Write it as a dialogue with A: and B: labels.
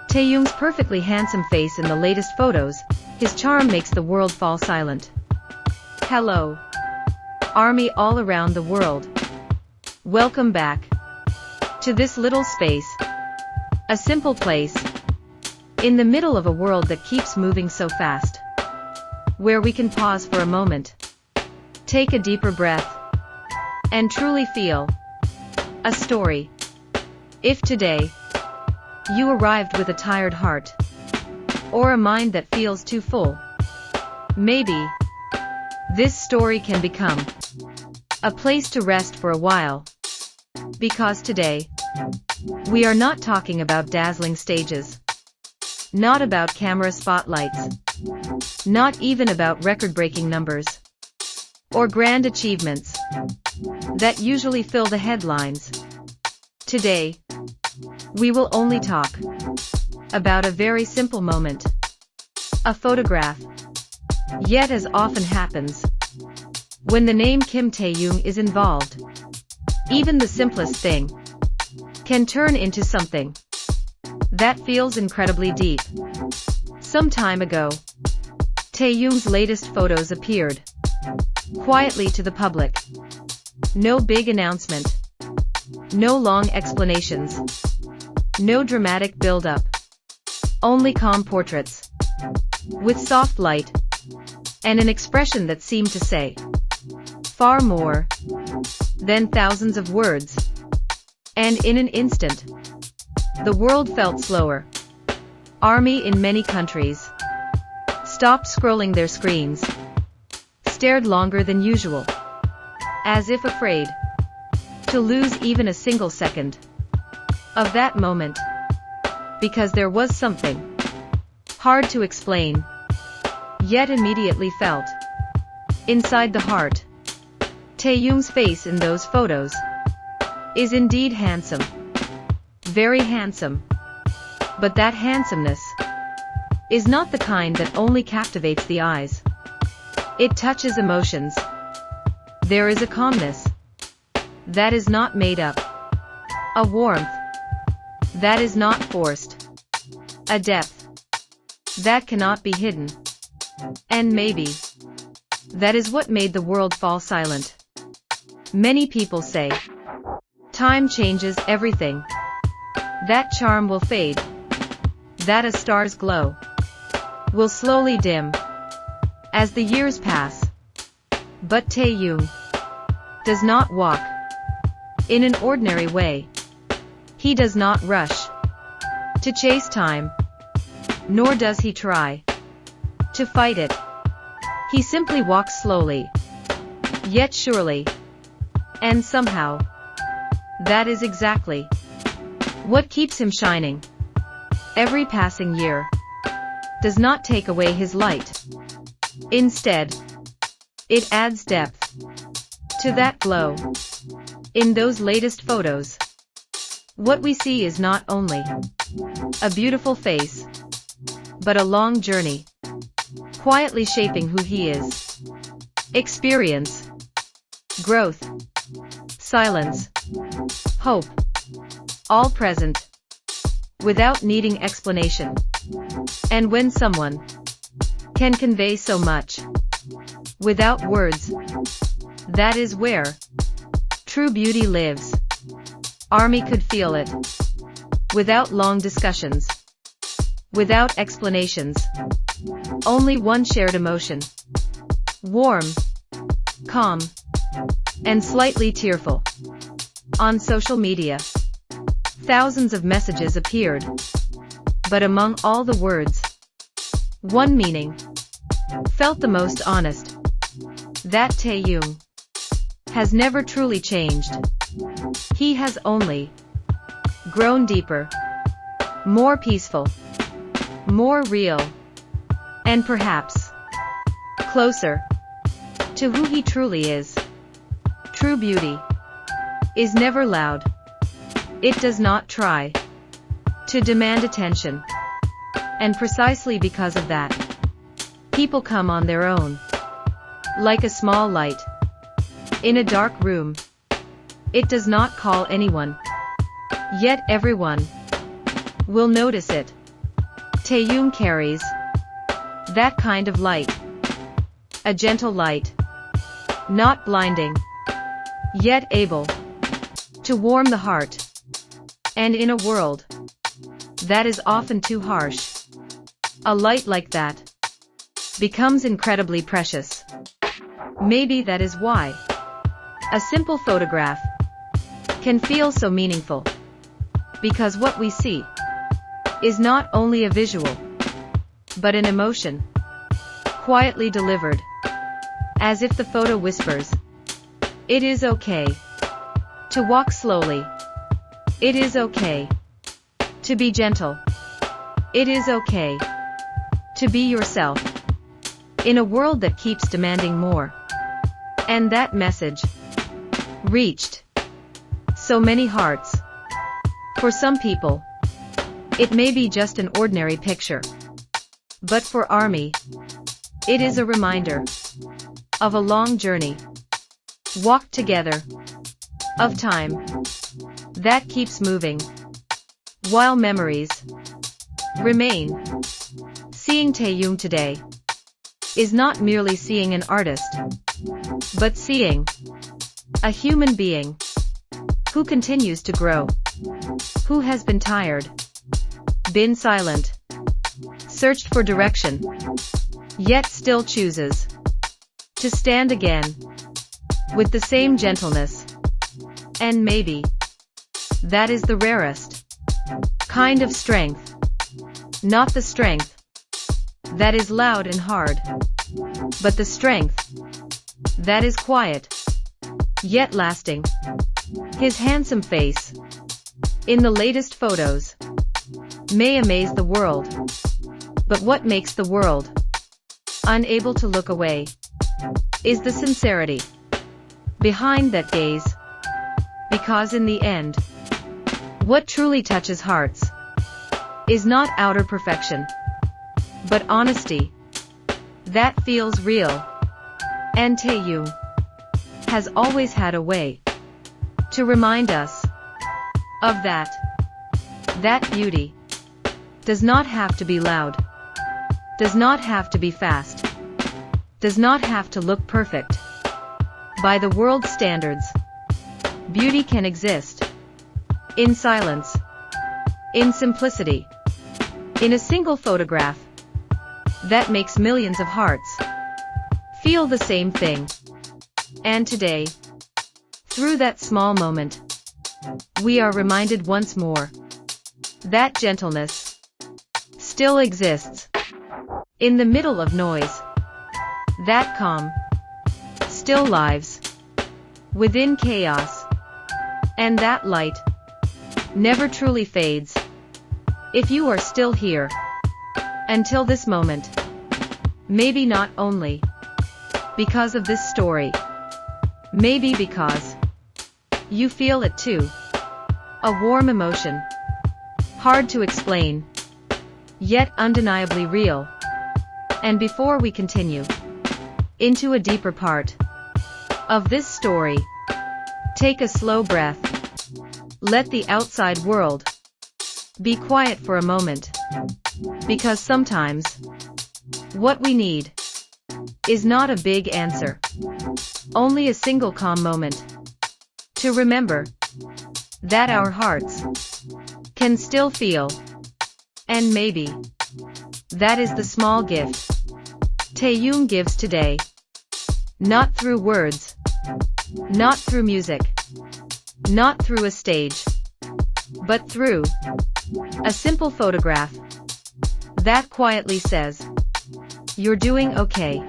A: Taehyung's perfectly handsome face in the latest photos, his charm makes the world fall silent. Hello, ARMY all around the world. Welcome back to this little space, a simple place, in the middle of a world that keeps moving so fast, where we can pause for a moment, take a deeper breath, and truly feel a story. If today you arrived with a tired heart, or a mind that feels too full, maybe this story can become a place to rest for a while. Because today, we are not talking about dazzling stages, not about camera spotlights, not even about record-breaking numbers, or grand achievements that usually fill the headlines. Today, we will only talk about a very simple moment, a photograph. Yet, as often happens when the name Kim Taehyung is involved, even the simplest thing can turn into something that feels incredibly deep. Some time ago, Taehyung's latest photos appeared quietly to the public. No big announcement, no long explanations, no dramatic build-up, only calm portraits, with soft light, and an expression that seemed to say far more than thousands of words. And in an instant, the world felt slower. ARMY in many countries stopped scrolling their screens, stared longer than usual, as if afraid to lose even a single second of that moment, because there was something hard to explain, yet immediately felt inside the heart. Taehyung's face in those photos is indeed handsome, very handsome, but that handsomeness is not the kind that only captivates the eyes. It touches emotions. There is a calmness that is not made up, a warmth that is not forced, a depth that cannot be hidden. And maybe that is what made the world fall silent. Many people say time changes everything, that charm will fade, that a star's glow will slowly dim as the years pass. But Taehyung does not walk in an ordinary way. He does not rush to chase time, nor does he try to fight it. He simply walks slowly, yet surely, and somehow, that is exactly what keeps him shining. Every passing year does not take away his light. Instead, it adds depth to that glow. In those latest photos, what we see is not only a beautiful face, but a long journey, quietly shaping who he is. Experience, growth, silence, hope, all present, without needing explanation. And when someone can convey so much without words, that is where true beauty lives. ARMY could feel it, without long discussions, without explanations, only one shared emotion, warm, calm, and slightly tearful. On social media, thousands of messages appeared, but among all the words, one meaning felt the most honest: that Taehyung has never truly changed. He has only grown deeper, more peaceful, more real, and perhaps closer to who he truly is. True beauty is never loud. It does not try to demand attention. And precisely because of that, people come on their own. Like a small light in a dark room. It does not call anyone, yet everyone will notice it. Taehyung carries that kind of light. A gentle light, not blinding, yet able to warm the heart. And in a world that is often too harsh, a light like that becomes incredibly precious. Maybe that is why a simple photograph can feel so meaningful. Because what we see is not only a visual, but an emotion, quietly delivered, as if the photo whispers, "It is okay to walk slowly. It is okay to be gentle. It is okay to be yourself." In a world that keeps demanding more. And that message reached so many hearts. For some people, it may be just an ordinary picture. But for ARMY, it is a reminder of a long journey walked together, of time that keeps moving, while memories remain. Seeing Taehyung today is not merely seeing an artist, but seeing a human being who continues to grow, who has been tired, been silent, searched for direction, yet still chooses to stand again with the same gentleness. And maybe that is the rarest kind of strength. Not the strength that is loud and hard, but the strength that is quiet, yet lasting. His handsome face in the latest photos may amaze the world. But what makes the world unable to look away is the sincerity behind that gaze. Because in the end, what truly touches hearts is not outer perfection, but honesty that feels real. And Taehyung has always had a way to remind us of that. That beauty does not have to be loud, does not have to be fast, does not have to look perfect. By the world's standards, beauty can exist in silence, in simplicity, in a single photograph that makes millions of hearts feel the same thing. And today, through that small moment, we are reminded once more that gentleness still exists in the middle of noise. That calm still lives within chaos. And that light never truly fades. If you are still here until this moment, maybe not only because of this story, maybe because you feel it too. A warm emotion, hard to explain, yet undeniably real. And before we continue into a deeper part of this story, take a slow breath. Let the outside world be quiet for a moment. Because sometimes what we need is not a big answer, only a single calm moment to remember that our hearts can still feel. And maybe that is the small gift Taehyung gives today. Not through words, not through music, not through a stage, but through a simple photograph that quietly says, "You're doing okay."